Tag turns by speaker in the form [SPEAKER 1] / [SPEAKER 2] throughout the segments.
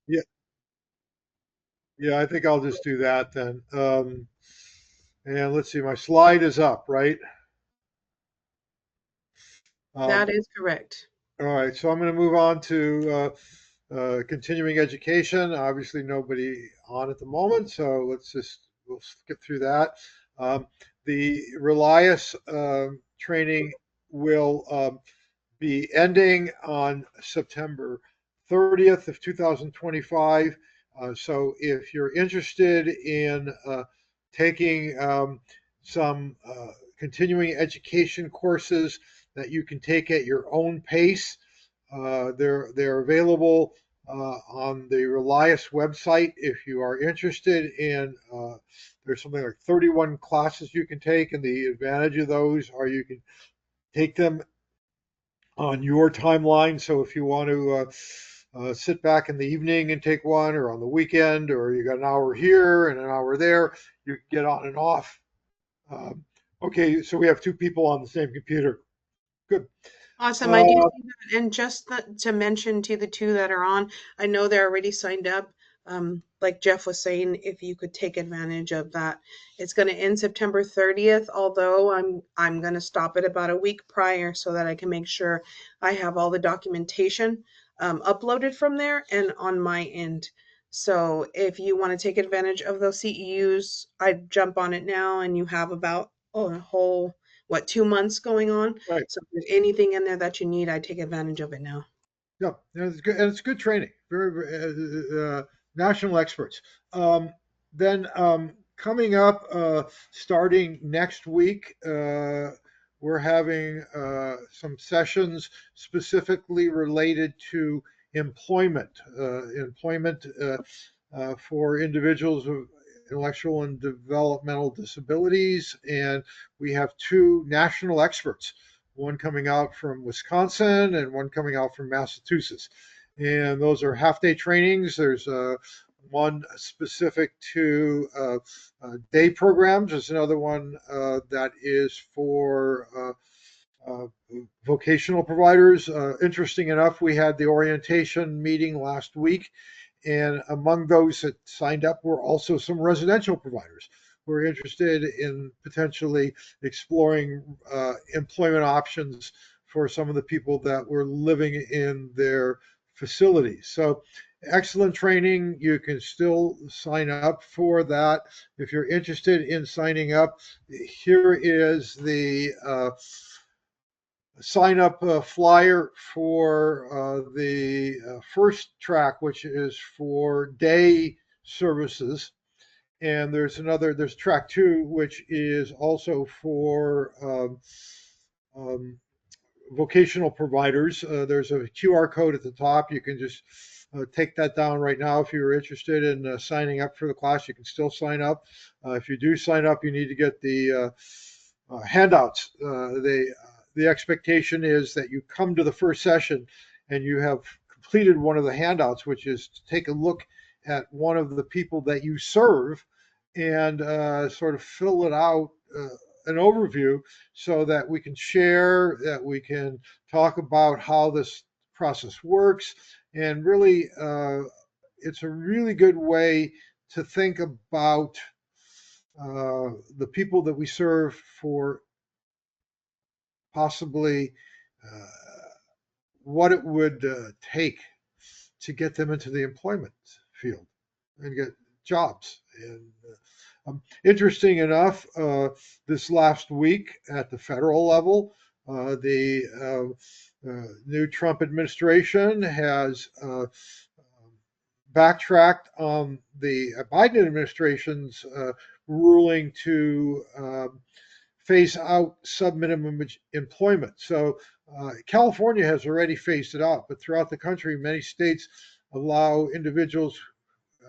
[SPEAKER 1] Yeah, yeah, I think I'll just do that then. And let's see, my slide is up, right?
[SPEAKER 2] That
[SPEAKER 1] Um,
[SPEAKER 2] is correct.
[SPEAKER 1] all right, so I'm going to move on to continuing education. Obviously, nobody on at the moment, so we'll skip through that. Um, the Relias training will be ending on September 30th of 2025. So if you're interested in taking some continuing education courses that you can take at your own pace, they're available on the Relias website. If you are interested in, there's something like 31 classes you can take, and the advantage of those are you can take them on your timeline. So if you want to sit back in the evening and take one, or on the weekend, or you got an hour here and an hour there, you can get on and off. Um, okay, so we have two people on the same computer. Good.
[SPEAKER 2] Awesome. I do
[SPEAKER 1] Uh,
[SPEAKER 2] see that. And just to mention to the two that are on, I know they're already signed up. Like Jeff was saying, if you could take advantage of that, it's going to end September 30th. Although I'm going to stop it about a week prior so that I can make sure I have all the documentation uploaded from there and on my end. So if you want to take advantage of those CEUs, I jump on it now, and you have about a whole, what, 2 months going on.
[SPEAKER 1] right.
[SPEAKER 2] So if there's anything in there that you need, I take advantage of it now.
[SPEAKER 1] Yeah, and it's good, and it's good training. National experts. Then coming up, starting next week, we're having some sessions specifically related to employment for individuals with intellectual and developmental disabilities, and we have two national experts, one coming out from Wisconsin and one coming out from Massachusetts. And those are half day trainings. There's one specific to day programs. There's another one that is for vocational providers. Interesting enough, we had the orientation meeting last week, and among those that signed up were also some residential providers who are interested in potentially exploring employment options for some of the people that were living in their facilities. So, excellent training. You can still sign up for that. If you're interested in signing up, here is the sign up flyer for the first track, which is for day services. And there's track two, which is also for vocational providers. There's a QR code at the top. You can just take that down right now. If you're interested in signing up for the class, you can still sign up. If you do sign up, you need to get the handouts. The expectation is that you come to the first session and you have completed one of the handouts, which is to take a look at one of the people that you serve and sort of fill it out, an overview, so that we can share, that we can talk about how this process works. And really, it's a really good way to think about the people that we serve, for possibly uh, what it would take to get them into the employment field and get jobs. And interesting enough, this last week at the federal level, the new Trump administration has backtracked on the Biden administration's ruling to phase out subminimum employment. So California has already phased it out, but throughout the country, many states allow individuals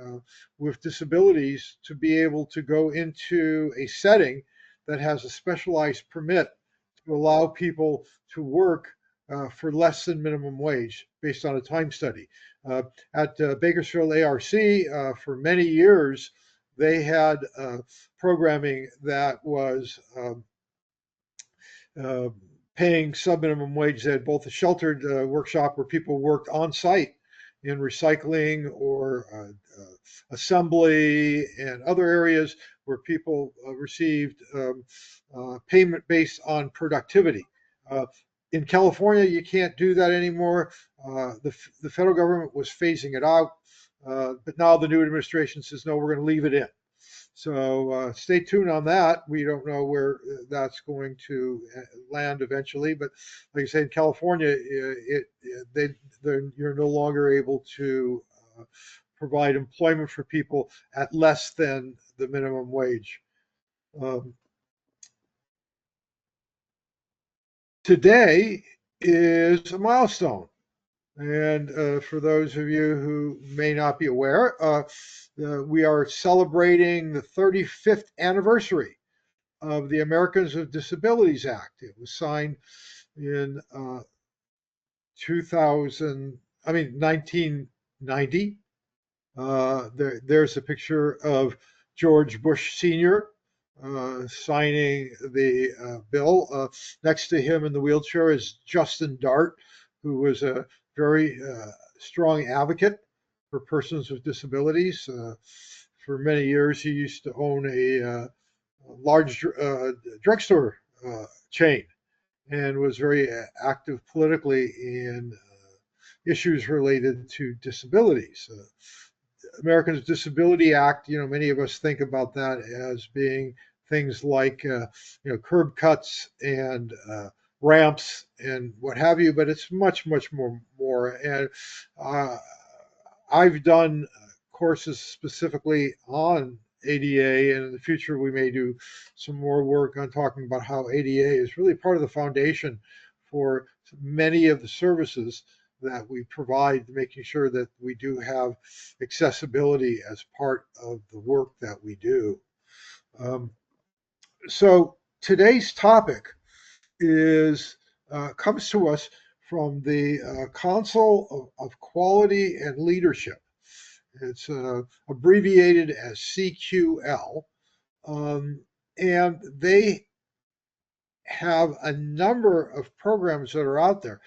[SPEAKER 1] uh, with disabilities to be able to go into a setting that has a specialized permit to allow people to work for less than minimum wage based on a time study. Uh, at Bakersfield ARC, for many years, they had programming that was uh, paying sub minimum wage. They had both a sheltered workshop where people worked on site in recycling or assembly and other areas where people received payment based on productivity. Uh, in California, you can't do that anymore. The federal government was phasing it out, but now the new administration says, no, we're going to leave it in. So stay tuned on that. We don't know where that's going to land eventually, but like I say, in California, you're no longer able to provide employment for people at less than the minimum wage. Um, Today is a milestone. And for those of you who may not be aware, we are celebrating the 35th anniversary of the Americans with Disabilities Act. It was signed in 1990. There's a picture of George Bush Sr. Signing the bill. Next to him in the wheelchair is Justin Dart, who was a very strong advocate for persons with disabilities. For many years, he used to own a large drugstore chain and was very active politically in issues related to disabilities. Americans with Disability Act, many of us think about that as being things like, curb cuts and ramps and what have you, but it's much, much more. And I've done courses specifically on ADA, and in the future we may do some more work on talking about how ADA is really part of the foundation for many of the services that we provide, making sure that we do have accessibility as part of the work that we do. So today's topic comes to us from the Council of Quality and Leadership. It's abbreviated as CQL, and they have a number of programs that are out there.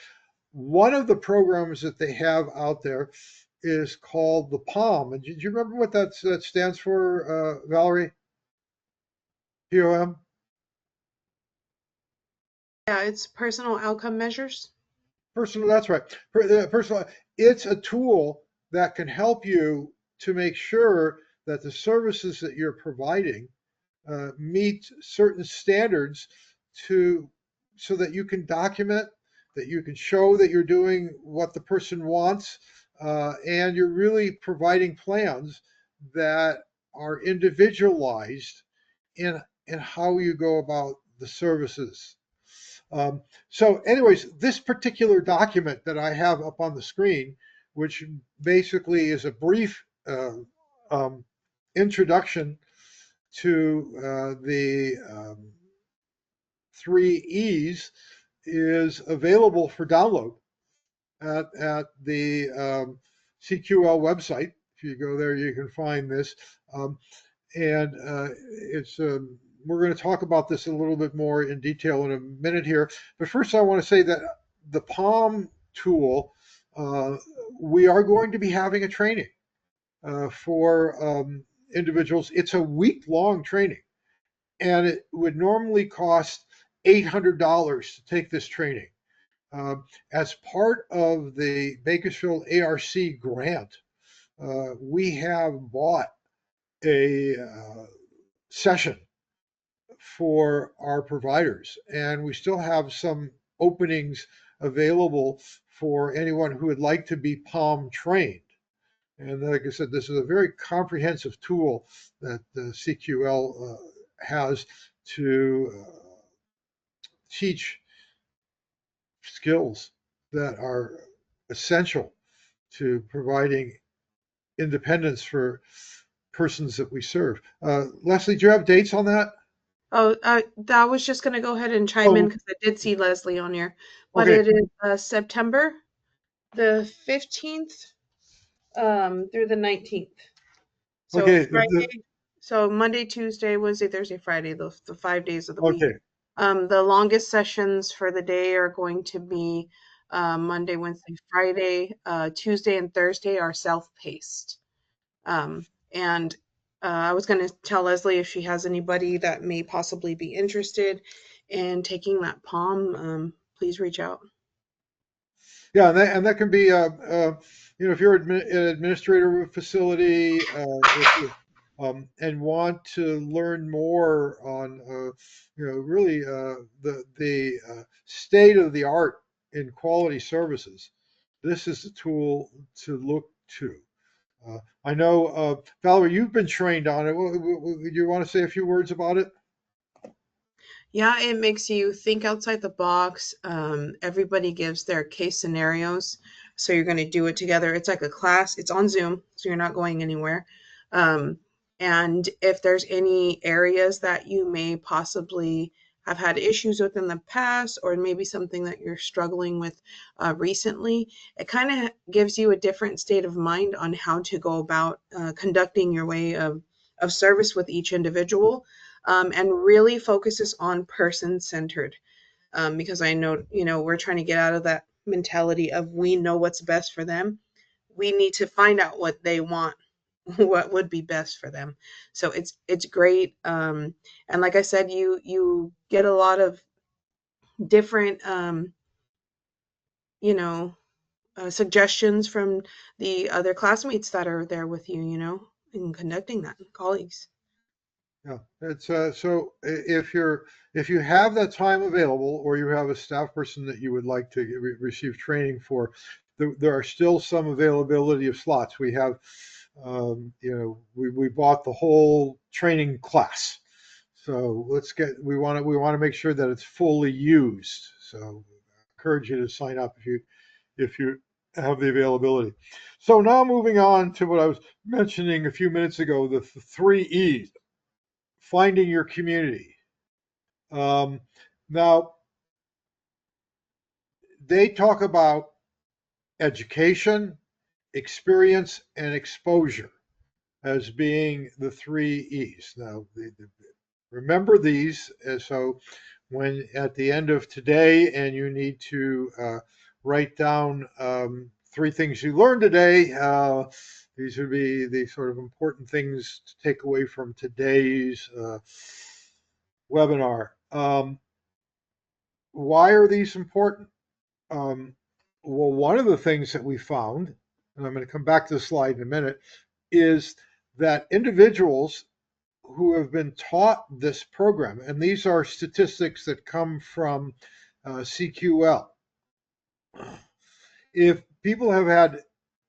[SPEAKER 1] One of the programs that they have out there is called the POM. And do you remember what that stands for, Valerie? POM?
[SPEAKER 2] Yeah, it's personal outcome measures.
[SPEAKER 1] Personal, that's right. Personal, it's a tool that can help you to make sure that the services that you're providing meet certain standards so that you can document, that you can show that you're doing what the person wants, and you're really providing plans that are individualized in how you go about the services. So anyways, this particular document that I have up on the screen, which basically is a brief introduction to the 3Es, is available for download at the CQL website. If you go there, you can find this. And it's we're going to talk about this a little bit more in detail in a minute here. But first, I want to say that the POM tool, we are going to be having a training for individuals. It's a week-long training, and it would normally cost $800 to take this training. As part of the Bakersfield ARC grant, we have bought a session for our providers, and we still have some openings available for anyone who would like to be POM trained. And like I said, this is a very comprehensive tool that the CQL has to teach skills that are essential to providing independence for persons that we serve. Leslie, do you have dates on that?
[SPEAKER 2] Oh, that was just going to go ahead and chime in
[SPEAKER 1] Oh,
[SPEAKER 2] because I did see Leslie on here. But
[SPEAKER 1] okay,
[SPEAKER 2] it is September the 15th through the 19th. So
[SPEAKER 1] okay,
[SPEAKER 2] Friday, so Monday, Tuesday, Wednesday, Thursday, Friday, the 5 days of the week.
[SPEAKER 1] okay,
[SPEAKER 2] The longest sessions for the day are going to be Monday, Wednesday, Friday. Tuesday and Thursday are self-paced. And I was going to tell Leslie if she has anybody that may possibly be interested in taking that POM, please reach out.
[SPEAKER 1] Yeah, and that can be, if you're an administrator of a facility, if you, and want to learn more on, really the state of the art in quality services, this is a tool to look to. I know, Valerie, you've been trained on it. Do you want to say a few words about it?
[SPEAKER 2] Yeah, it makes you think outside the box. Everybody gives their case scenarios. So you're going to do it together. It's like a class, it's on Zoom, so you're not going anywhere. Um, and if there's any areas that you may possibly have had issues with in the past, or maybe something that you're struggling with recently, it kind of gives you a different state of mind on how to go about conducting your way of service with each individual, and really focuses on person centered, because I know, we're trying to get out of that mentality of we know what's best for them. We need to find out what they want, what would be best for them. So it's great. And like I said, you get a lot of different, you know, suggestions from the other classmates that are there with you, in conducting that, colleagues.
[SPEAKER 1] Yeah, it's so if you have that time available, or you have a staff person that you would like to receive training for, there are still some availability of slots. We have, we bought the whole training class, so we want to make sure that it's fully used. So I encourage you to sign up if you have the availability. So now moving on to what I was mentioning a few minutes ago, the three E's: finding your community. Um, Now, they talk about education, experience, and exposure as being the three E's. Now, remember these. So, when at the end of today, and you need to write down three things you learned today, these would be the sort of important things to take away from today's webinar. Why are these important? Um, well, one of the things that we found, and I'm going to come back to the slide in a minute, is that individuals who have been taught this program, and these are statistics that come from CQL, if people have had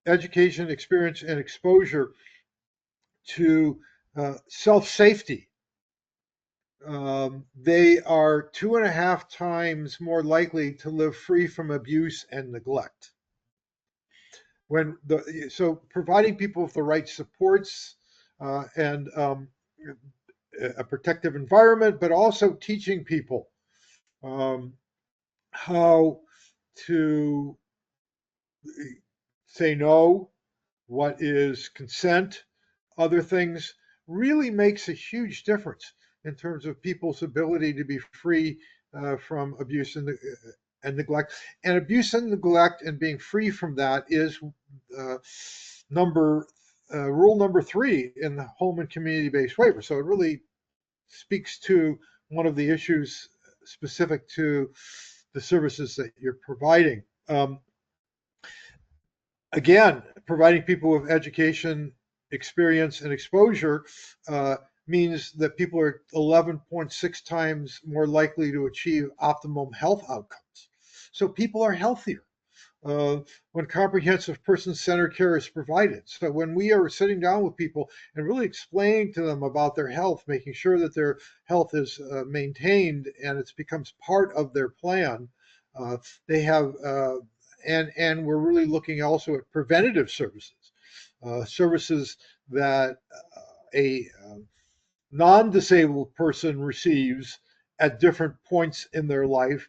[SPEAKER 1] education, experience, and exposure to self safety, they are 2.5 times more likely to live free from abuse and neglect. So providing people with the right supports, and a protective environment, but also teaching people um, how to say no, what is consent, other things, really makes a huge difference in terms of people's ability to be free from abuse and neglect. And abuse and neglect, and being free from that, is uh, number rule number 3 in the home and community-based waiver. So it really speaks to one of the issues specific to the services that you're providing. Again, providing people with education, experience, and exposure means that people are 11.6 times more likely to achieve optimum health outcomes. So people are healthier uh, when comprehensive person-centered care is provided. So when we are sitting down with people and really explaining to them about their health, making sure that their health is maintained and it becomes part of their plan, they have and we're really looking also at preventative services, services that a non-disabled person receives at different points in their life,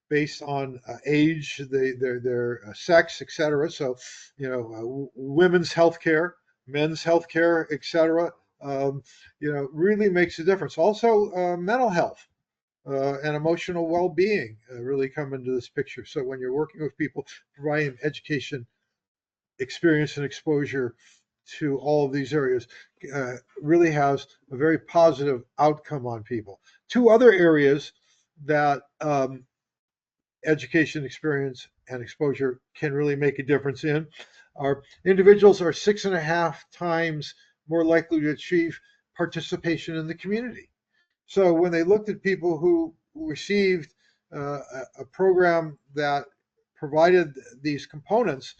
[SPEAKER 1] based on age, their sex, etc. So, women's health care, men's health care, etc. Really makes a difference. Also, mental health. and emotional well-being really come into this picture. So when you're working with people, providing education, experience, and exposure to all of these areas really has a very positive outcome on people. Two other areas that education, experience, and exposure can really make a difference in are individuals are 6.5 times more likely to achieve participation in the community. So when they looked at people who received a program that provided these components,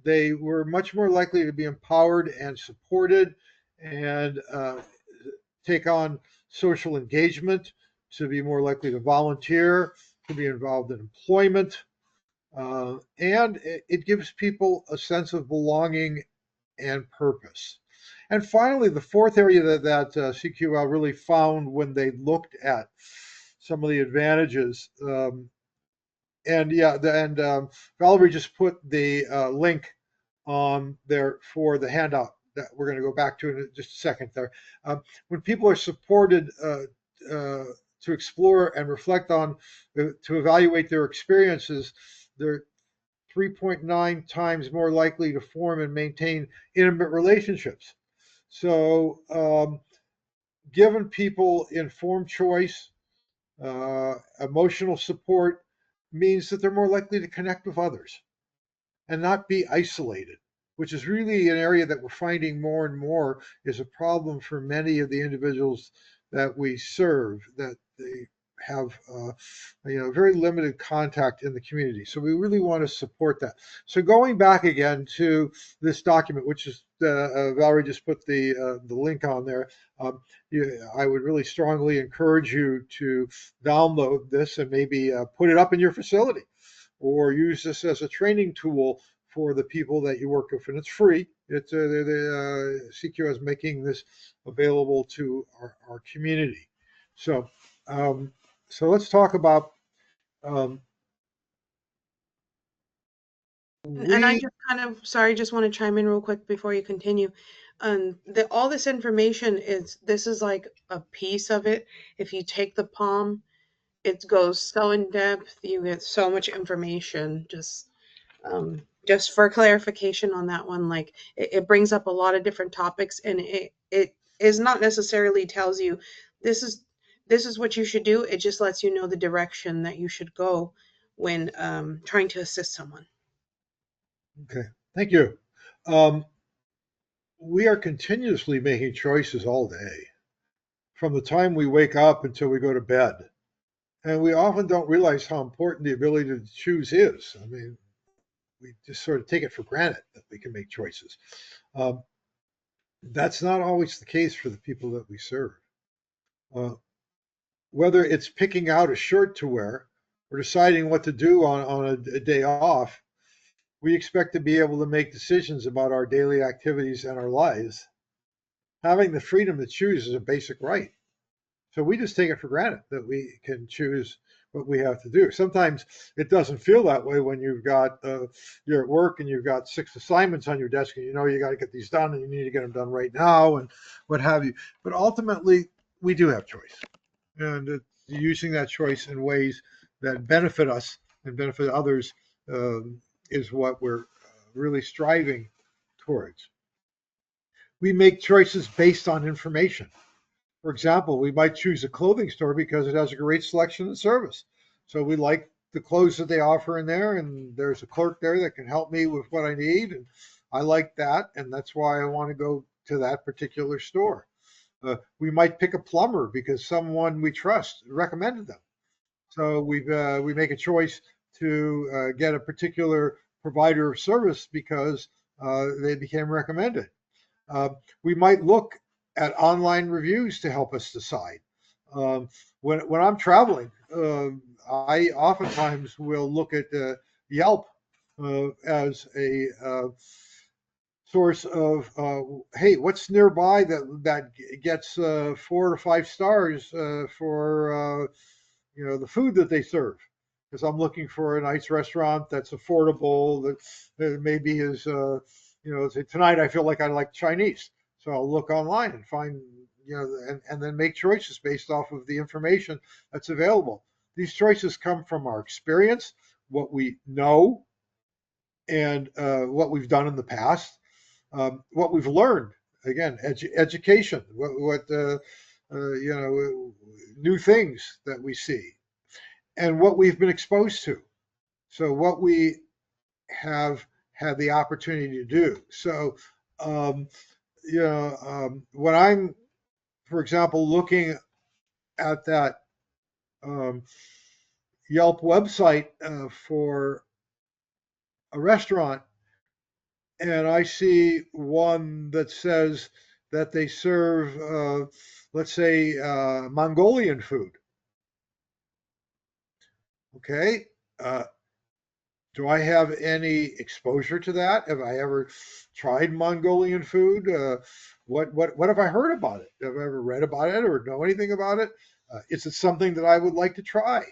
[SPEAKER 1] they were much more likely to be empowered and supported and take on social engagement, to be more likely to volunteer, to be involved in employment. And it gives people a sense of belonging and purpose. And finally, the fourth area that CQL really found when they looked at some of the advantages, and yeah, Valerie just put the link on there for the handout that we're going to go back to in just a second there. When people are supported to explore and reflect on, to evaluate their experiences, they're 3.9 times more likely to form and maintain intimate relationships. So, giving people informed choice, emotional support means that they're more likely to connect with others and not be isolated, which is really an area that we're finding more and more is a problem for many of the individuals that we serve, that they have very limited contact in the community. So we really want to support that. So going back again to this document, which is Valerie just put the link on there. I would really strongly encourage you to download this and maybe put it up in your facility or use this as a training tool for the people that you work with, and it's free. It's the CQ is making this available to our community. So, so let's talk about
[SPEAKER 2] And I
[SPEAKER 1] we.
[SPEAKER 2] just kind of, sorry, just want to chime in real quick before you continue. All this information this is like a piece of it. If you take the palm, it goes so in depth. You get so much information. Just for clarification on that one, like it brings up a lot of different topics, and it is not necessarily tells you this is this is what you should do. It just lets you know the direction that you should go when trying to assist someone.
[SPEAKER 1] Okay, thank you. Um, we are continuously making choices all day, from the time we wake up until we go to bed. And we often don't realize how important the ability to choose is. I mean, we just sort of take it for granted that we can make choices. Um, that's not always the case for the people that we serve. Uh, whether it's picking out a shirt to wear or deciding what to do on a day off, we expect to be able to make decisions about our daily activities and our lives. Having the freedom to choose is a basic right. So we just take it for granted that we can choose what we have to do. Sometimes it doesn't feel that way when you're at work and you've got 6 assignments on your desk and you know you got to get these done and you need to get them done right now and what have you. But ultimately, we do have choice, and using that choice in ways that benefit us and benefit others is what we're really striving towards. We make choices based on information. For example, we might choose a clothing store because it has a great selection and service. So we like the clothes that they offer in there, and there's a clerk there that can help me with what I need. And I like that, and that's why I want to go to that particular store. We might pick a plumber because someone we trust recommended them. So we make a choice to get a particular provider of service because they became recommended. Uh, we might look at online reviews to help us decide. Um, when I'm traveling, I oftentimes will look at Yelp as a source of hey, what's nearby that gets 4 to 5 stars for the food that they serve. Because I'm looking for a nice restaurant that's affordable, that maybe is say tonight I feel like I like Chinese, so I'll look online and find and then make choices based off of the information that's available. These choices come from our experience, what we know, and what we've done in the past, what we've learned. Again, education, new things that we see, and what we've been exposed to. So what we have had the opportunity to do. So, um, when I'm, for example, looking at that um, Yelp website for a restaurant, and I see one that says that they serve, let's say, Mongolian food. Okay. Uh, do I have any exposure to that? Have I ever tried Mongolian food? What have I heard about it? Have I ever read about it or know anything about it? Is it something that I would like to try?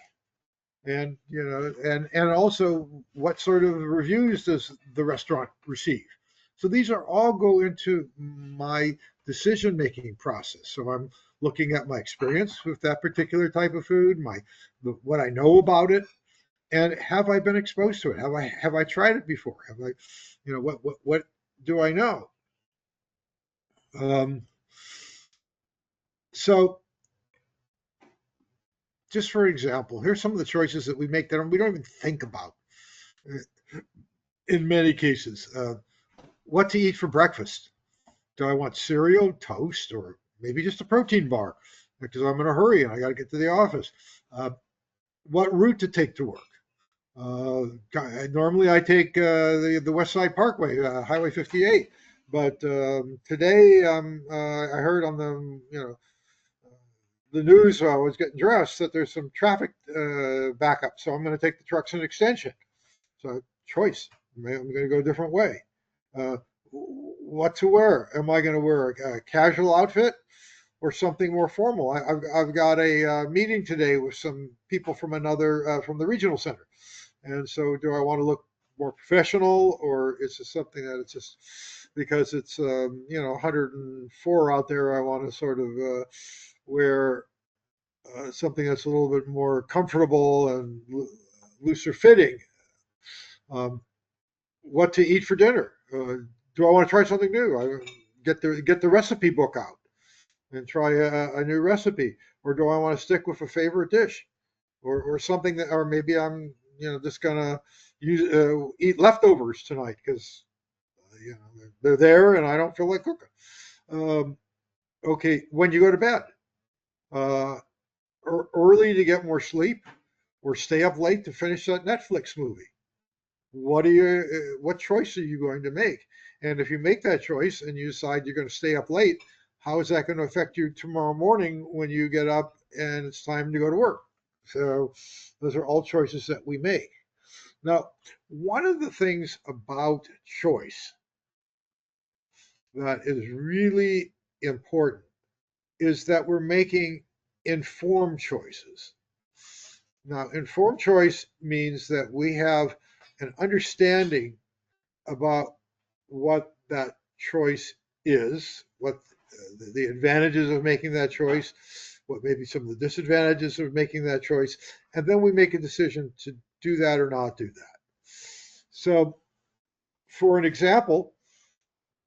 [SPEAKER 1] And and also what sort of reviews does the restaurant receive? So these are all go into my decision making process. So I'm looking at my experience with that particular type of food, what I know about it, and have I been exposed to it? Have I tried it before? Have I, what do I know? Um, so just for example, here's some of the choices that we make that we don't even think about in many cases. What to eat for breakfast? Do I want cereal, toast, or maybe just a protein bar because I'm in a hurry and I got to get to the office? Uh, what route to take to work? Normally I take the West Side Parkway, Highway 58, but today I heard on the news while I was getting dressed that there's some traffic backup, so I'm going to take the Truxton extension. So choice. I'm going to go a different way. Uh, what to wear? Am I going to wear a casual outfit or something more formal? I've got a meeting today with some people from from the regional center, and so do I want to look more professional, or is it something that it's just because it's 104 out there? I want to sort of wear something that's a little bit more comfortable and looser fitting. Um, what to eat for dinner? Do I want to try something new? I get the recipe book out and try a new recipe, or do I want to stick with a favorite dish, or something that, or maybe I'm just gonna eat leftovers tonight because they're there and I don't feel like cooking. Um, okay, when you go to bed, uh, early to get more sleep, or stay up late to finish that Netflix movie. What choice are you going to make? And if you make that choice and you decide you're going to stay up late, how is that going to affect you tomorrow morning when you get up and it's time to go to work? So those are all choices that we make. Now, one of the things about choice that is really important is that we're making informed choices. Now, informed choice means that we have an understanding about what that choice is, what the advantages of making that choice, what maybe some of the disadvantages of making that choice, and then we make a decision to do that or not do that. So, for an example,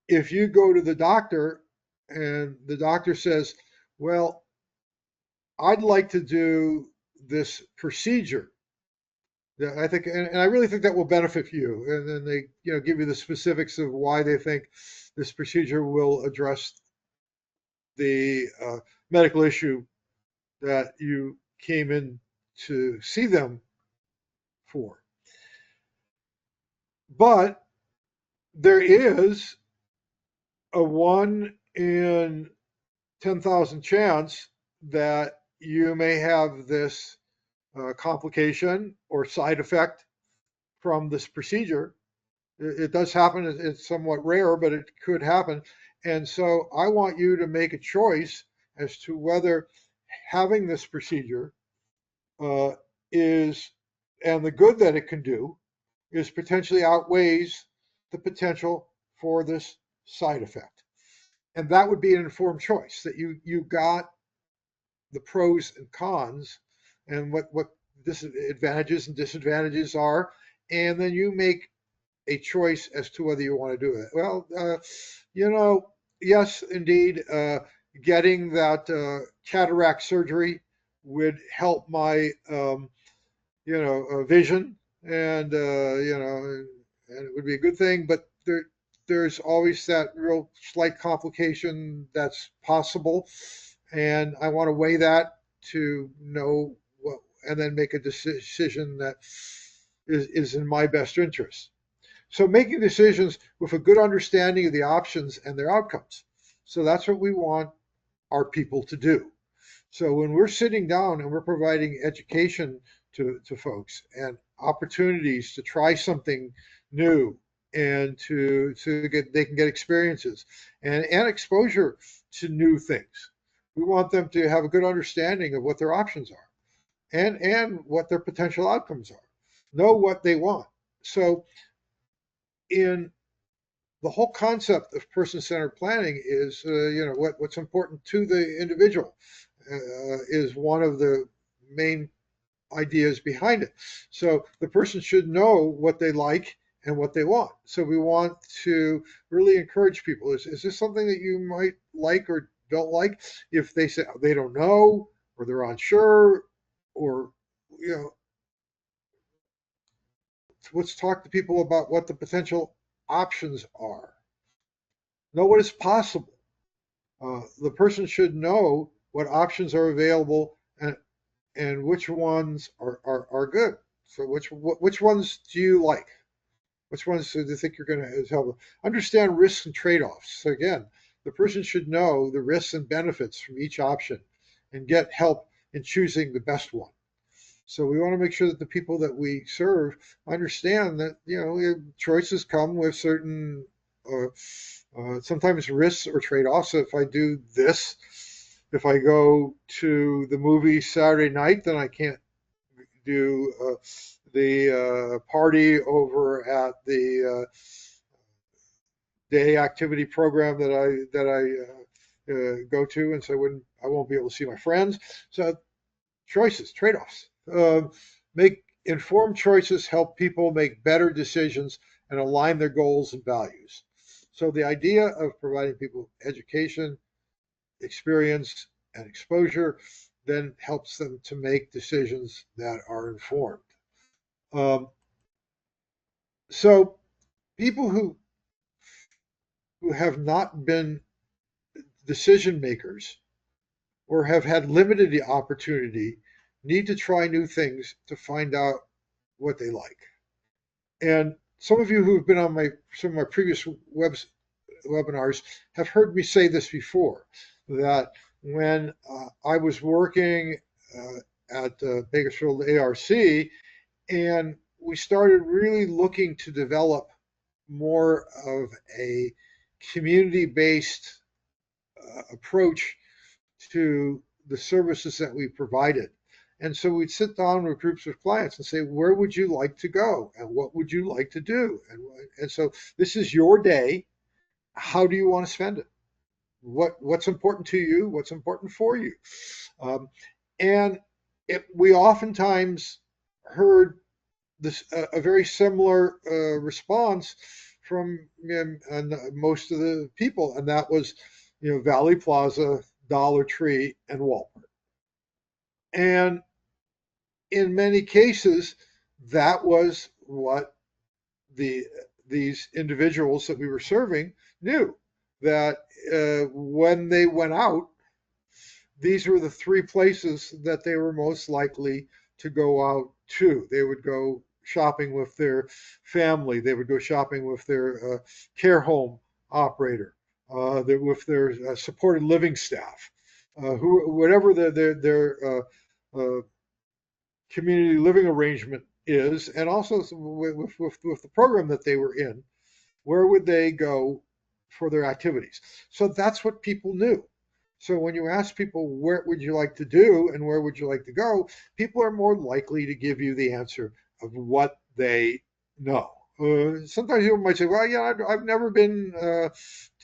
[SPEAKER 1] if you go to the doctor and the doctor says, well, I'd like to do this procedure. Yeah, I think, and I really think that will benefit you. And then they, give you the specifics of why they think this procedure will address the medical issue that you came in to see them for. But there is a 1 in 10,000 chance that you may have this complication or side effect from this procedure. It does happen. It's somewhat rare, but it could happen. And so I want you to make a choice as to whether having this procedure uh, is, and the good that it can do, is potentially outweighs the potential for this side effect. And that would be an informed choice, that you got the pros and cons and what advantages and disadvantages are, and then you make a choice as to whether you want to do it. Well, you know, yes, indeed, getting that cataract surgery would help my vision, and and it would be a good thing. But there's always that real slight complication that's possible, and I want to weigh that to know what, and then make a decision that is in my best interest. So making decisions with a good understanding of the options and their outcomes. So that's what we want our people to do. So when we're sitting down and we're providing education to folks and opportunities to try something new and to get they can get experiences and exposure to new things. We want them to have a good understanding of what their options are and what their potential outcomes are. Know what they want. So in the whole concept of person-centered planning is, what's important to the individual is one of the main ideas behind it. So the person should know what they like and what they want. So we want to really encourage people. Is this something that you might like or don't like? If they say they don't know or they're unsure, or you know, let's talk to people about what the potential options are. Know what is possible. The person should know what options are available and which ones are good. So which ones do you like? Which ones do you think you're going to help? Understand risks and trade-offs. So again, the person should know the risks and benefits from each option and get help in choosing the best one. So we want to make sure that the people that we serve understand that choices come with certain sometimes risks or trade-offs. So if I do this, if I go to the movie Saturday night, then I can't do the party over at the day activity program that I go to, and so I won't be able to see my friends. So choices, trade-offs. Make informed choices help people make better decisions and align their goals and values. So the idea of providing people education, experience, and exposure then helps them to make decisions that are informed. Um, so people who have not been decision makers or have had limited opportunity need to try new things to find out what they like. And some of you who have been on some of my previous webinars have heard me say this before, that when I was working at Bakersfield ARC, and we started really looking to develop more of a community-based approach to the services that we provided. And so we'd sit down with groups of clients and say, where would you like to go? And what would you like to do? And so this is your day. How do you want to spend it? What's important to you? What's important for you? Um, and we oftentimes heard this a very similar response from most of the people, and that was, Valley Plaza, Dollar Tree, and Walmart. And in many cases, that was what these individuals that we were serving knew, that when they went out, these were the three places that they were most likely to go out to. They would go shopping with their family. They would go shopping with their care home operator, with their supported living staff, whatever their community living arrangement is, and also with the program that they were in, where would they go for their activities? So that's what people knew. So when you ask people, where would you like to do and where would you like to go, people are more likely to give you the answer of what they know. Sometimes people might say, well, I've never been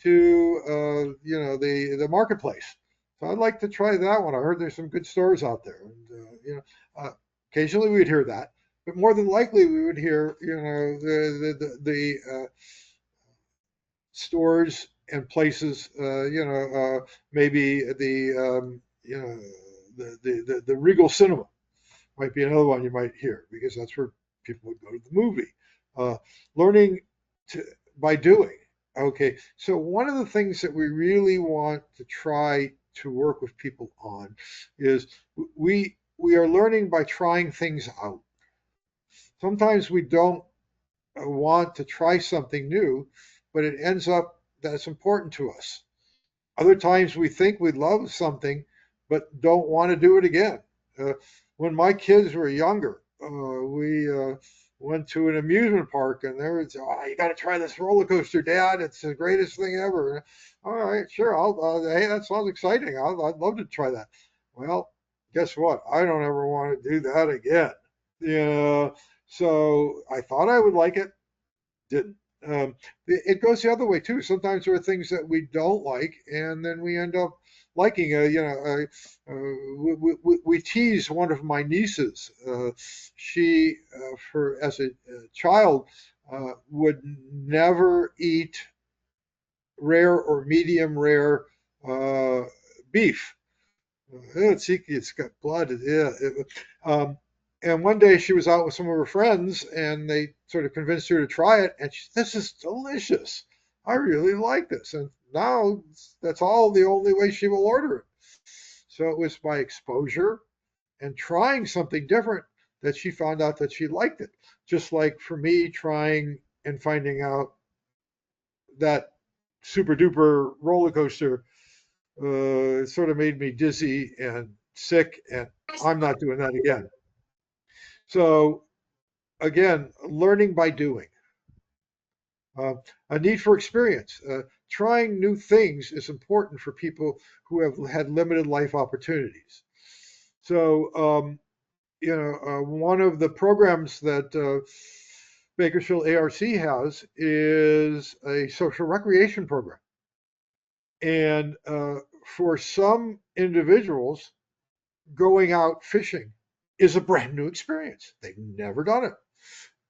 [SPEAKER 1] to the marketplace. So I'd like to try that one. I heard there's some good stores out there, and occasionally we'd hear that, but more than likely we would hear the stores and places, maybe the Regal Cinema might be another one you might hear, because that's where people would go to the movie. Uh, learning to, by doing. Okay, so one of the things that we really want to try to work with people on is we are learning by trying things out. Sometimes we don't want to try something new, but it ends up that it's important to us. Other times we think we love something, but don't want to do it again. When my kids were younger, we went to an amusement park, and there was, oh, you got to try this roller coaster, Dad. It's the greatest thing ever. All right, sure. Hey, that sounds exciting. I'd love to try that. Well, guess what? I don't ever want to do that again. So I thought I would like it, didn't. It goes the other way too. Sometimes there are things that we don't like, and then we end up liking. We tease one of my nieces. She, for as a child, would never eat rare or medium rare uh, beef. It's got blood. Yeah. And one day she was out with some of her friends, and they sort of convinced her to try it. And this is delicious. I really like this. And now that's all the only way she will order it. So it was by exposure and trying something different that she found out that she liked it. Just like for me, trying and finding out that super duper roller coaster sort of made me dizzy and sick, and I'm not doing that again. So again, learning by doing. Uh, a need for experience. Trying new things is important for people who have had limited life opportunities. So, one of the programs that Bakersfield ARC has is a social recreation program. And for some individuals, going out fishing is a brand new experience. They've never done it.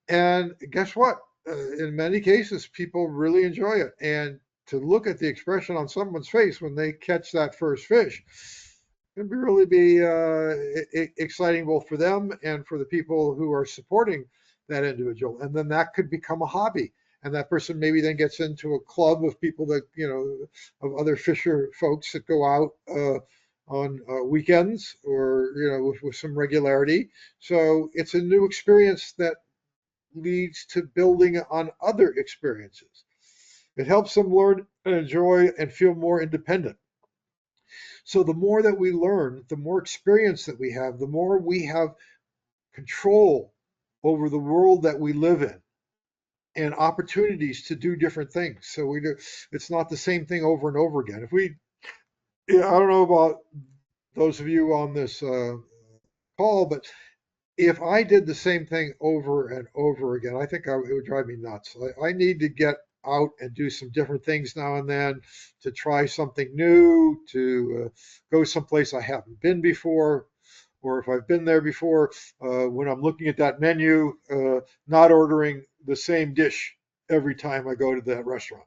[SPEAKER 1] And guess what? In many cases, people really enjoy it. And to look at the expression on someone's face when they catch that first fish can really be exciting both for them and for the people who are supporting that individual. And then that could become a hobby. And that person maybe then gets into a club of people that, of other fisher folks that go out on weekends, or, with some regularity. So it's a new experience that leads to building on other experiences. It helps them learn and enjoy and feel more independent. So the more that we learn, the more experience that we have, the more we have control over the world that we live in and opportunities to do different things. So it's not the same thing over and over again. I don't know about those of you on this call, but if I did the same thing over and over again, I think it would drive me nuts. I need to get out and do some different things now and then, to try something new, to go someplace I haven't been before, or if I've been there before, when I'm looking at that menu, not ordering the same dish every time I go to that restaurant.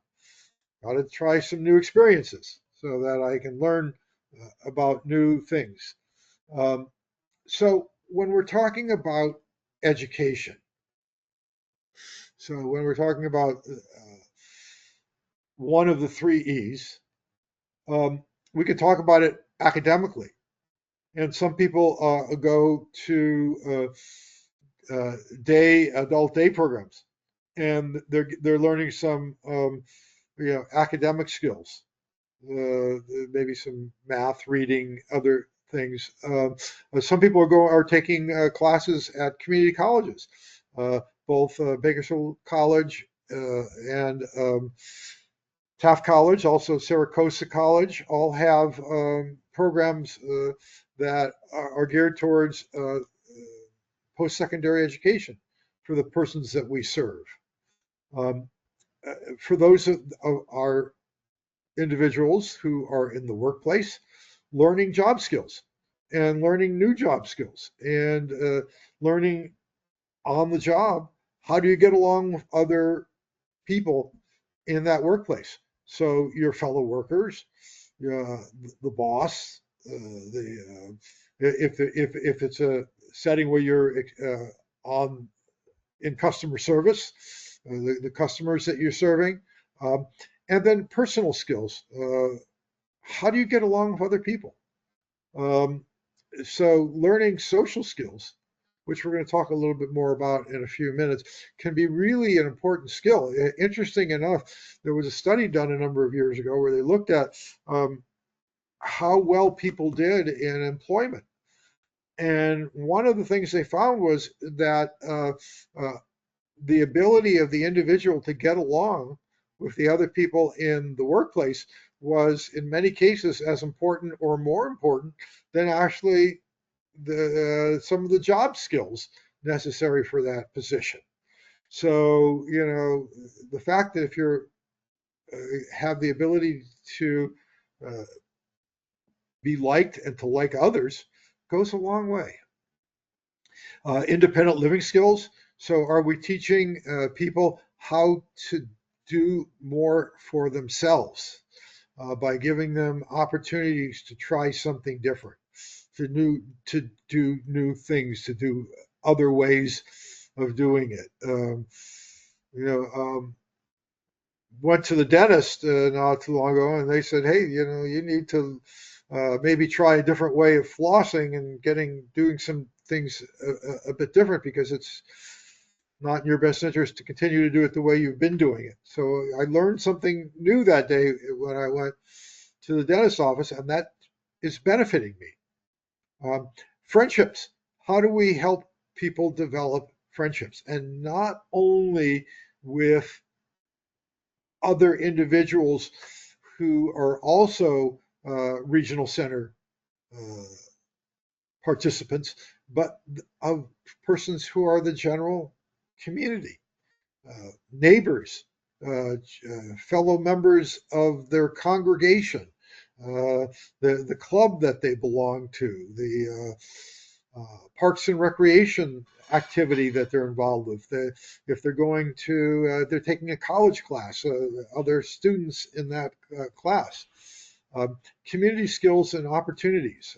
[SPEAKER 1] Got to try some new experiences so that I can learn about new things. So when we're talking about education, so when we're talking about one of the three E's, we could talk about it academically. And some people go to adult day programs, and they're learning some academic skills, maybe some math, reading, other things. Some people are taking classes at community colleges, both Bakersfield College and Taft College, also Saracosa College, all have programs that are geared towards post-secondary education for the persons that we serve. For those of our individuals who are in the workplace learning job skills and learning new job skills and learning on the job how do you get along with other people in that workplace. So your fellow workers, the boss, if it's a setting where you're on in customer service, the customers that you're serving, um, and then personal skills. How do you get along with other people? Um, so learning social skills, which we're going to talk a little bit more about in a few minutes, can be really an important skill. Interesting enough, there was a study done a number of years ago where they looked at how well people did in employment. And one of the things they found was that the ability of the individual to get along with the other people in the workplace was in many cases as important or more important than actually some of the job skills necessary for that position. So, the fact that if you're have the ability to uh, be liked and to like others goes a long way. Independent living skills. So, are we teaching people how to do more for themselves by giving them opportunities to try something different, to do new things, to do other ways of doing it? You know, went to the dentist not too long ago, and they said, "Hey, you need to maybe try a different way of flossing and doing some things a bit different because it's not in your best interest to continue to do it the way you've been doing it." So I learned something new that day when I went to the dentist's office, and that is benefiting me. Um, Friendships. How do we help people develop friendships, and not only with other individuals who are also regional center uh, participants, but of persons who are the general community, neighbors, fellow members of their congregation, the club that they belong to, the parks and recreation activity that they're involved with. If they're going to, they're taking a college class, other students in that class. Community skills and opportunities.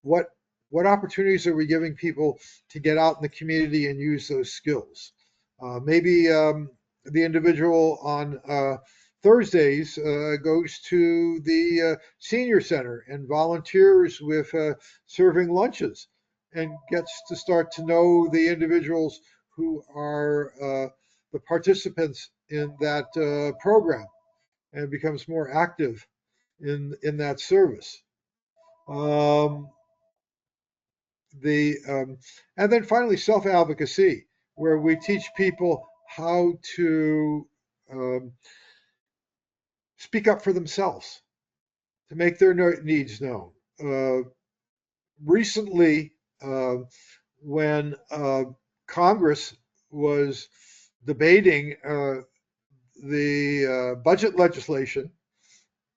[SPEAKER 1] What what opportunities are we giving people to get out in the community and use those skills? Maybe the individual on Thursdays goes to the senior center and volunteers with serving lunches and gets to start to know the individuals who are the participants in that program and becomes more active in that service. Um, the And then finally self advocacy, where we teach people how to um, speak up for themselves, to make their needs known. Recently, uh, when Congress was debating the budget legislation,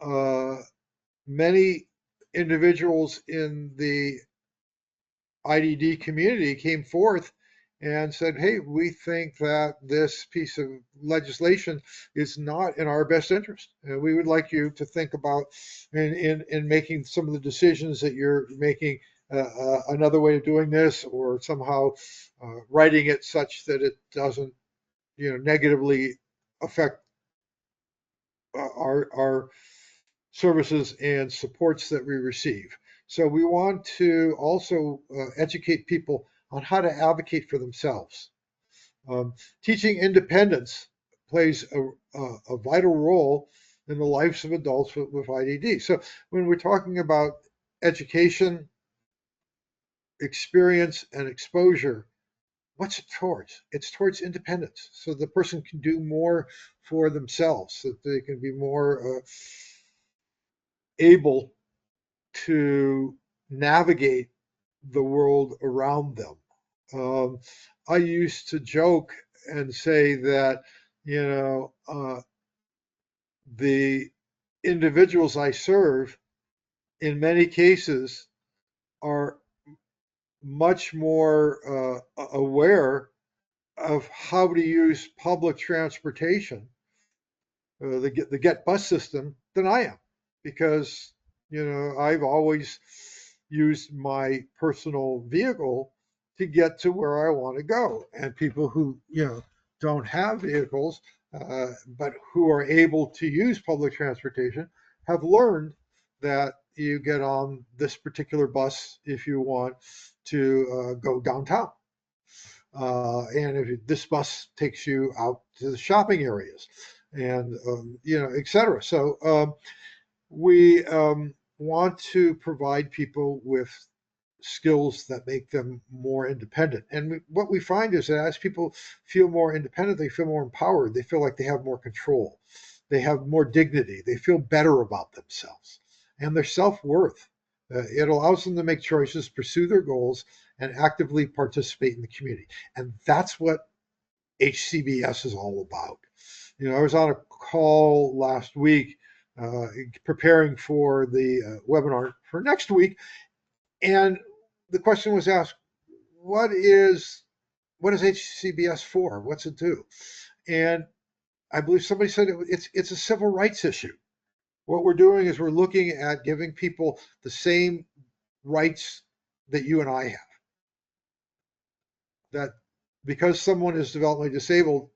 [SPEAKER 1] uh, many individuals in the IDD community came forth and said, "Hey, we think that this piece of legislation is not in our best interest. We would like you to think about in making some of the decisions that you're making another way of doing this, or somehow writing it such that it doesn't, negatively affect our services and supports that we receive." So we want to also educate people on how to advocate for themselves. Teaching independence plays a vital role in the lives of adults with IDD. So when we're talking about education, experience, and exposure, what's it towards? It's towards independence, so the person can do more for themselves, so that they can be more able to navigate the world around them. Um, I used to joke and say that, the individuals I serve, in many cases, are much more aware of how to use public transportation, the Get bus system, than I am, because I've always used my personal vehicle to get to where I want to go, and people who don't have vehicles, but who are able to use public transportation, have learned that you get on this particular bus if you want to go downtown. And if this bus takes you out to the shopping areas, and et cetera. So we want to provide people with skills that make them more independent. And what we find is that as people feel more independent, they feel more empowered. They feel like they have more control. They have more dignity. They feel better about themselves and their self-worth. It allows them to make choices, pursue their goals, and actively participate in the community. And that's what HCBS is all about. I was on a call last week preparing for the webinar for next week, and the question was asked, what is HCBS for? What's it do? And I believe somebody said it's a civil rights issue. What we're doing is we're looking at giving people the same rights that you and I have. That because someone is developmentally disabled,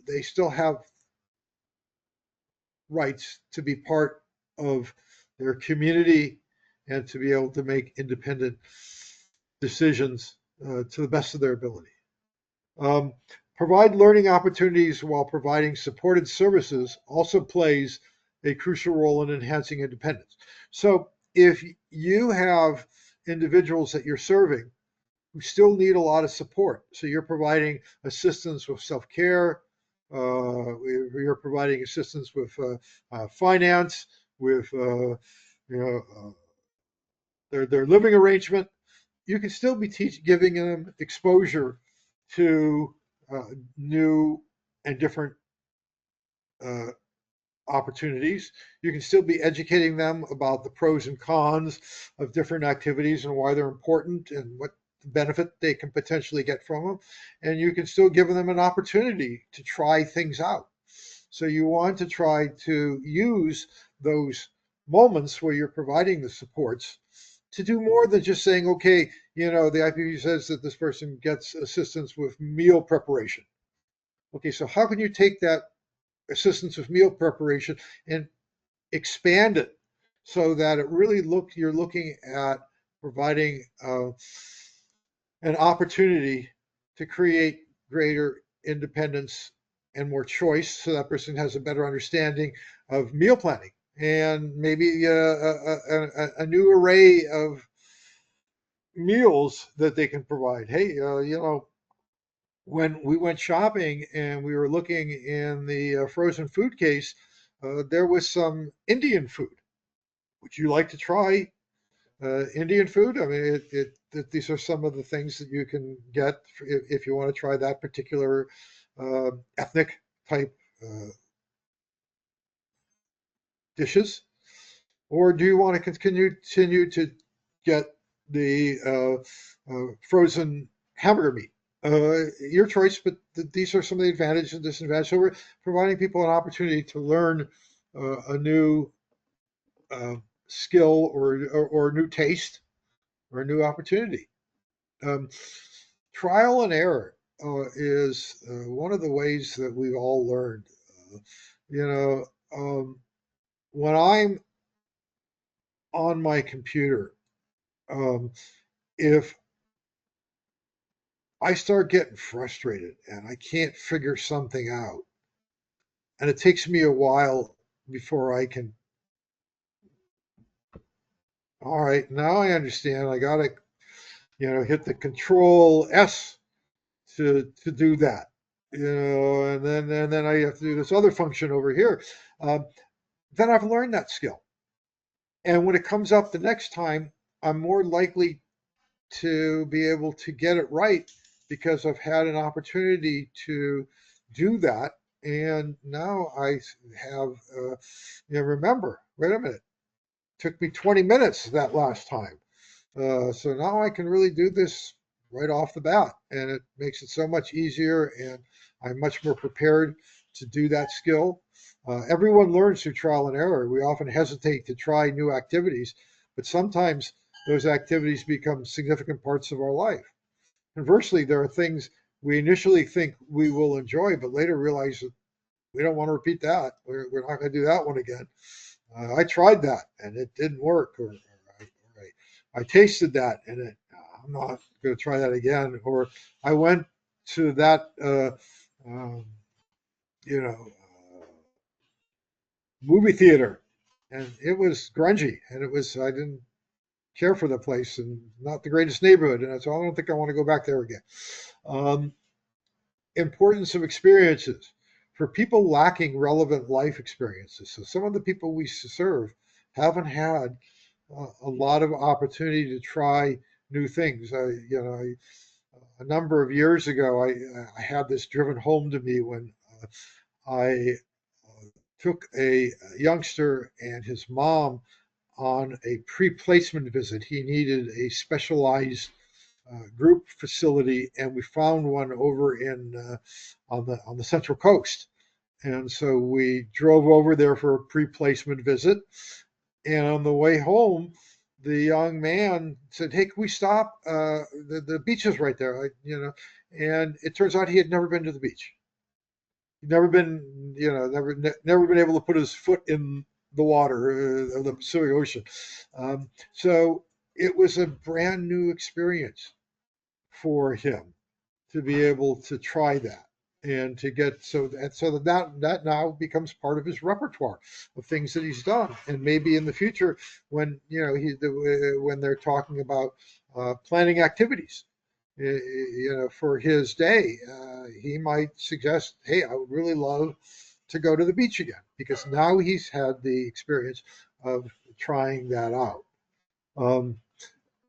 [SPEAKER 1] they still have rights to be part of their community and to be able to make independent decisions to the best of their ability. Um, Provide learning opportunities while providing supported services also plays a crucial role in enhancing independence. So if you have individuals that you're serving who still need a lot of support, so you're providing assistance with self-care, you're providing assistance with finance, with their living arrangement, you can still be giving them exposure to new and different uh, opportunities. You can still be educating them about the pros and cons of different activities and why they're important and what benefit they can potentially get from them. And you can still give them an opportunity to try things out. So you want to try to use those moments where you're providing the supports to do more than just saying, okay, the IPV says that this person gets assistance with meal preparation. Okay, so how can you take that assistance with meal preparation and expand it so that you're looking at providing an opportunity to create greater independence and more choice, so that person has a better understanding of meal planning and maybe a new array of meals that they can provide. Hey, when we went shopping and we were looking in the frozen food case, there was some Indian food. Would you like to try Indian food? I mean, these are some of the things that you can get if you want to try that particular ethnic type dishes. Or do you want to continue to get the frozen hamburger meat? Your choice, but these are some of the advantages and disadvantages. So we're providing people an opportunity to learn a new uh, skill or a new taste or a new opportunity. Um, Trial and error is one of the ways that we've all learned. Uh, you know, when I'm on my computer, um, if I start getting frustrated and I can't figure something out, and it takes me a while before I can, all right, now I understand. I got to, hit the Control S to do that, and then I have to do this other function over here. Um, then I've learned that skill, and when it comes up the next time, I'm more likely to be able to get it right because I've had an opportunity to do that And now I have, remember, wait a minute, took me 20 minutes that last time. So now I can really do this right off the bat, and it makes it so much easier, and I'm much more prepared to do that skill. Everyone learns through trial and error. We often hesitate to try new activities, but sometimes those activities become significant parts of our life. Conversely, there are things we initially think we will enjoy, but later realize that we don't want to repeat that. We're not going to do that one again. I tried that and it didn't work, I tasted that and I'm not going to try that again. Or I went to that, um, you know, movie theater, and it was grungy, and I didn't care for the place, and not the greatest neighborhood, and so I don't think I want to go back there again. Um, Importance of experiences for people lacking relevant life experiences. So some of the people we serve haven't had a lot of opportunity to try new things. A number of years ago, I had this driven home to me when I took a youngster and his mom on a pre-placement visit. He needed a specialized group facility, and we found one over in on the Central Coast. And so we drove over there for a pre-placement visit. And on the way home, the young man said, "Hey, can we stop? The beach is right there." And it turns out he had never been to the beach. He'd never been, never been able to put his foot in the water of the Pacific Ocean. So it was a brand new experience for him to be able to try that and to get so that now becomes part of his repertoire of things that he's done. And maybe in the future, when when they're talking about planning activities, for his day, he might suggest, "Hey, I would really love to go to the beach again," because now he's had the experience of trying that out. Um,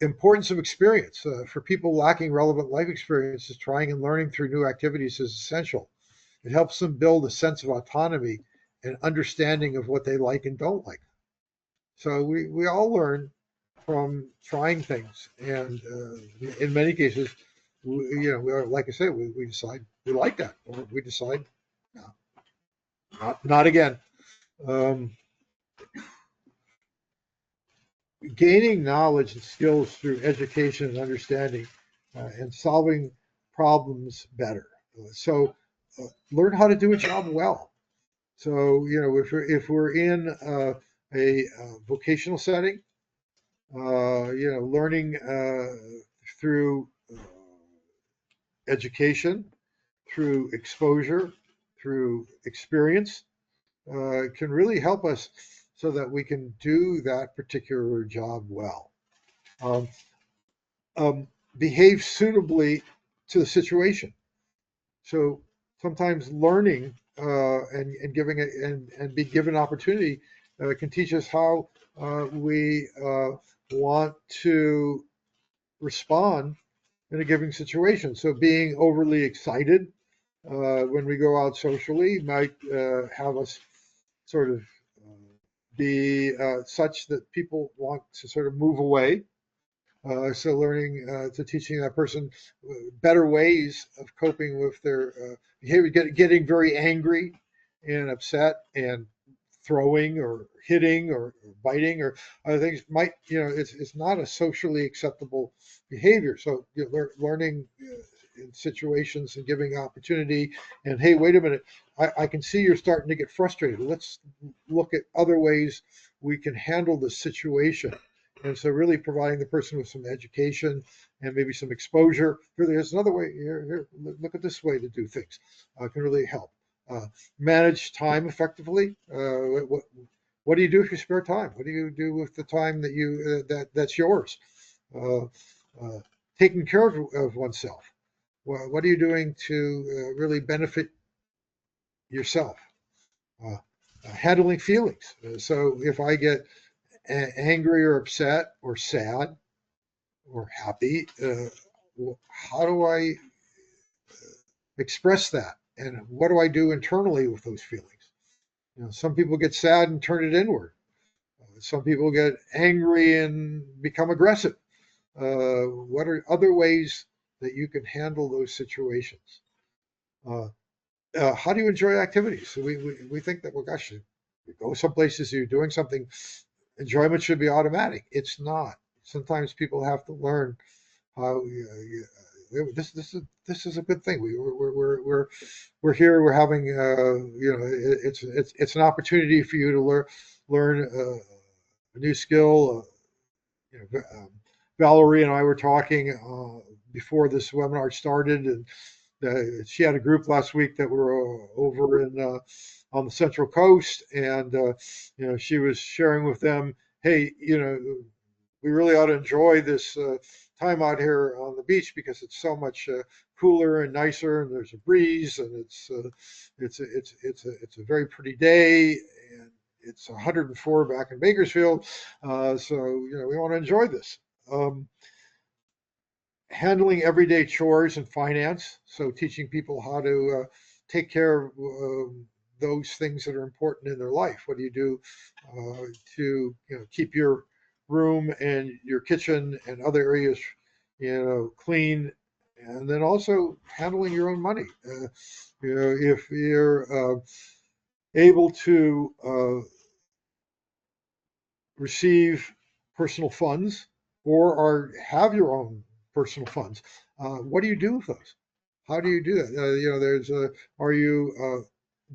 [SPEAKER 1] Importance of experience for people lacking relevant life experiences. Trying and learning through new activities is essential. It helps them build a sense of autonomy and understanding of what they like and don't like. So we all learn from trying things, and in many cases, like I said, we decide we like that, or we decide no, not again. Um, Gaining knowledge and skills through education and understanding, and solving problems better. So learn how to do a job well. So if we're in a vocational setting, learning through education, through exposure, through experience, can really help us so that we can do that particular job well. Um, Behave suitably to the situation. So sometimes learning and giving it and be given opportunity can teach us how we want to respond in a given situation. So being overly excited when we go out socially might have us sort of be such that people want to sort of move away. So learning to teaching that person better ways of coping with their behavior, getting very angry and upset and throwing or hitting or biting or other things might, it's not a socially acceptable behavior. So learning in situations and giving opportunity, and hey, wait a minute, I can see you're starting to get frustrated. Let's look at other ways we can handle the situation. And so really providing the person with some education and maybe some exposure. There's another way here, look at this way to do things, can really help. Manage time effectively. What do you do with your spare time? What do you do with the time that's yours? Uh, uh, Taking care of oneself. What are you doing to really benefit yourself? Uh, Handling feelings. So if I get angry or upset or sad or happy, how do I express that And what do I do internally with those feelings? Some people get sad and turn it inward. Some people get angry and become aggressive. What are other ways that you can handle those situations? Uh, how do you enjoy activities? So we think that, well, gosh, you go some places, you're doing something, enjoyment should be automatic. It's not. Sometimes people have to learn how this is a good thing. We're here. We're having it's an opportunity for you to learn a new skill. Valerie and I were talking before this webinar started, and she had a group last week that were over in on the Central Coast, and she was sharing with them, hey, we really ought to enjoy this time out here on the beach because it's so much cooler and nicer, and there's a breeze, and it's a very pretty day, and it's 104 back in Bakersfield, so we want to enjoy this. Handling everyday chores and finance, so teaching people how to take care of those things that are important in their life. What do you do to keep your room and your kitchen and other areas clean, and then also handling your own money. If you're able to receive personal funds or have your own personal funds, what do you do with those? How do you do that? Are you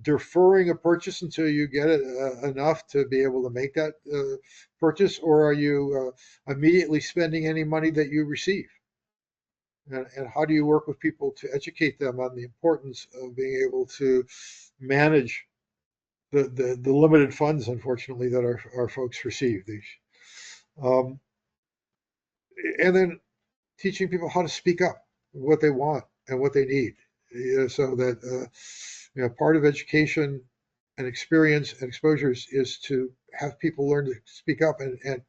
[SPEAKER 1] deferring a purchase until you get it enough to be able to make that purchase, or are you immediately spending any money that you receive? And how do you work with people to educate them on the importance of being able to manage the limited funds, unfortunately, that our folks receive? Um, and then teaching people how to speak up, what they want and what they need, so that part of education and experience and exposures is to have people learn to speak up, and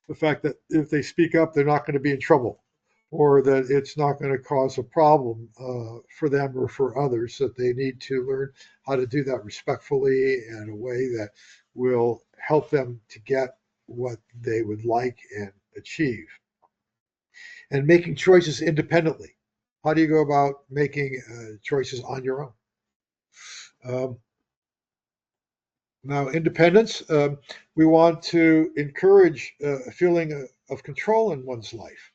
[SPEAKER 1] the fact that if they speak up, they're not going to be in trouble, or that it's not going to cause a problem for them or for others, that they need to learn how to do that respectfully in a way that will help them to get what they would like and achieve. And making choices independently. How do you go about making choices on your own? Um, Now, independence, we want to encourage a feeling of control in one's life.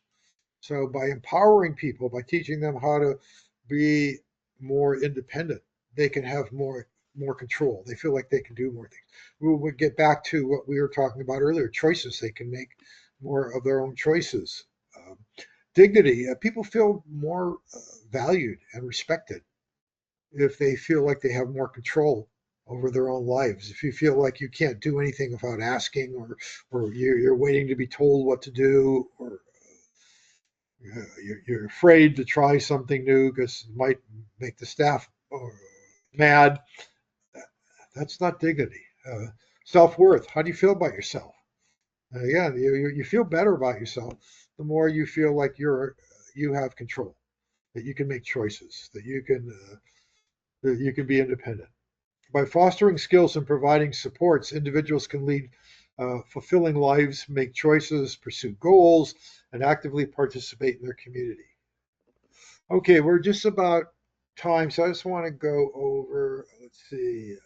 [SPEAKER 1] So, by empowering people, by teaching them how to be more independent, they can have more control. They feel like they can do more things. We'll get back to what we were talking about earlier: choices. They can make more of their own choices. Um, Dignity. People feel more valued and respected if they feel like they have more control over their own lives. If you feel like you can't do anything without asking, or you're waiting to be told what to do, or you're afraid to try something new because it might make the staff mad, that's not dignity. Self-worth. How do you feel about yourself? Again, you feel better about yourself the more you feel like you have control, that you can make choices, that you can be independent. By fostering skills and providing supports, individuals can lead fulfilling lives, make choices, pursue goals, and actively participate in their community. Okay, we're just about time, so I just want to go over, let's see.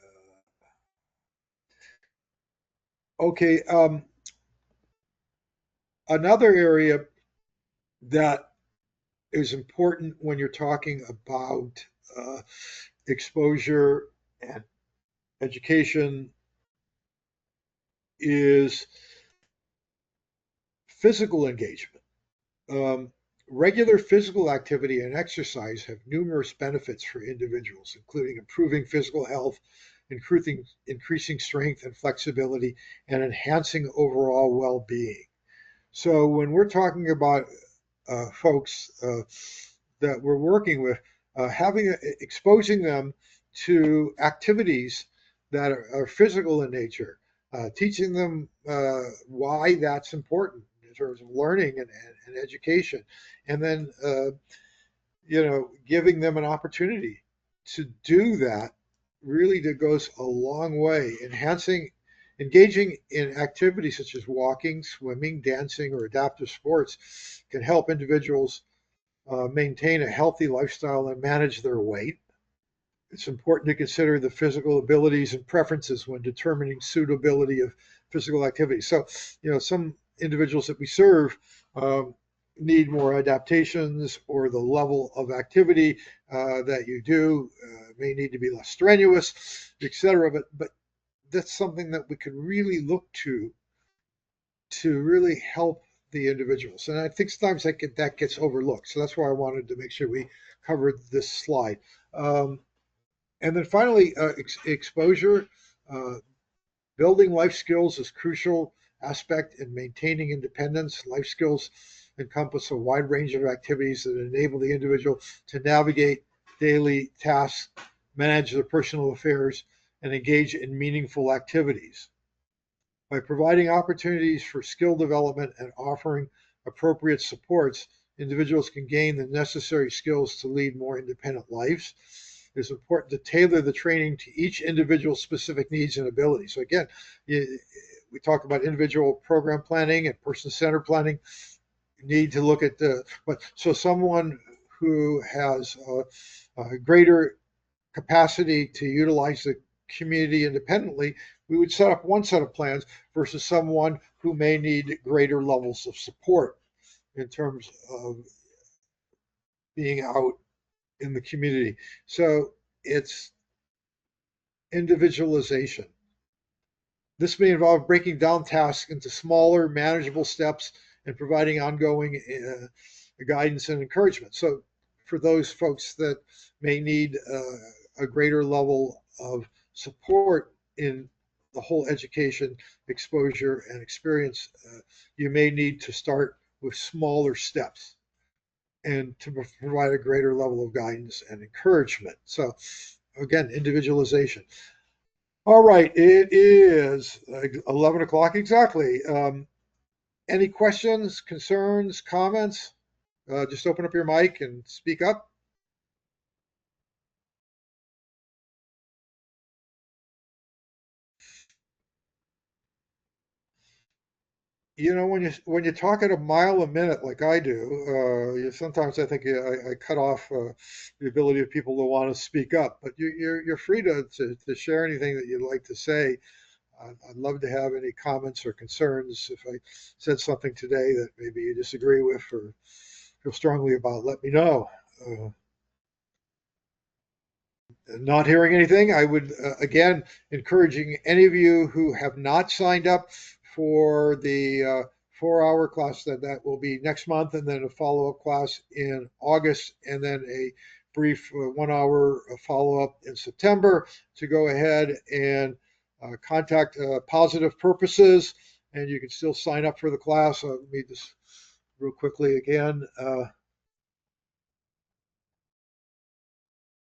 [SPEAKER 1] Okay, another area that is important when you're talking about exposure and education is physical engagement. Regular physical activity and exercise have numerous benefits for individuals, including improving physical health, increasing strength and flexibility, and enhancing overall well being. So, when we're talking about folks that we're working with, exposing them to activities that are physical in nature, teaching them why that's important in terms of learning and education, and then giving them an opportunity to do that really goes a long way. Engaging in activities such as walking, swimming, dancing, or adaptive sports can help individuals maintain a healthy lifestyle and manage their weight. It's important to consider the physical abilities and preferences when determining suitability of physical activity. So, some individuals that we serve need more adaptations, or the level of activity that you do may need to be less strenuous, etc. But that's something that we could really look to really help the individuals. And I think sometimes that gets overlooked. So that's why I wanted to make sure we covered this slide. And then finally, exposure. Uh, Building life skills is crucial aspect in maintaining independence. Life skills encompass a wide range of activities that enable the individual to navigate daily tasks, manage their personal affairs, and engage in meaningful activities. By providing opportunities for skill development and offering appropriate supports, individuals can gain the necessary skills to lead more independent lives. It's important to tailor the training to each individual's specific needs and abilities. So again, we talk about individual program planning and person-centered planning. You need to look at so someone who has a greater capacity to utilize the community independently, we would set up one set of plans versus someone who may need greater levels of support in terms of being out in the community. So it's individualization. This may involve breaking down tasks into smaller, manageable steps and providing ongoing guidance and encouragement. So for those folks that may need a greater level of support in the whole education, exposure, and experience, you may need to start with smaller steps and to provide a greater level of guidance and encouragement. So again, individualization. All right, it is 11 o'clock exactly. Any questions, concerns, comments? Just open up your mic and speak up. When you talk at a mile a minute like I do, sometimes I think I cut off the ability of people to want to speak up. But you're free to share anything that you'd like to say. I'd love to have any comments or concerns. If I said something today that maybe you disagree with or feel strongly about, let me know. Not hearing anything, I would again encouraging any of you who have not signed up for the 4-hour class that will be next month, and then a follow-up class in August, and then a brief 1-hour follow-up in September, to go ahead and contact Positive Purposes, and you can still sign up for the class. Let me just real quickly again.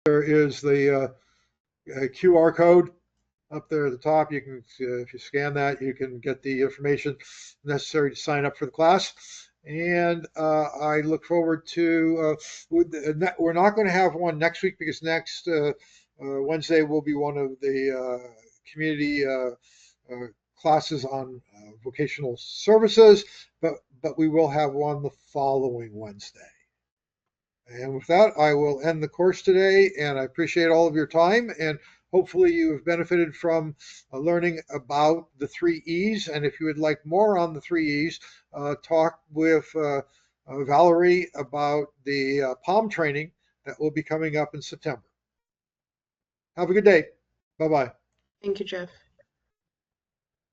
[SPEAKER 1] There is the QR code up there at the top. You can, if you scan that, you can get the information necessary to sign up for the class. And I look forward to. We're not going to have one next week because next Wednesday will be one of the community classes on vocational services, but we will have one the following Wednesday. And with that, I will end the course today, and I appreciate all of your time, and hopefully you have benefited from learning about the 3 E's. And if you would like more on the 3 E's, talk with Valerie about the PALM training that will be coming up in September. Have a good day. Bye-bye.
[SPEAKER 2] Thank you, Jeff.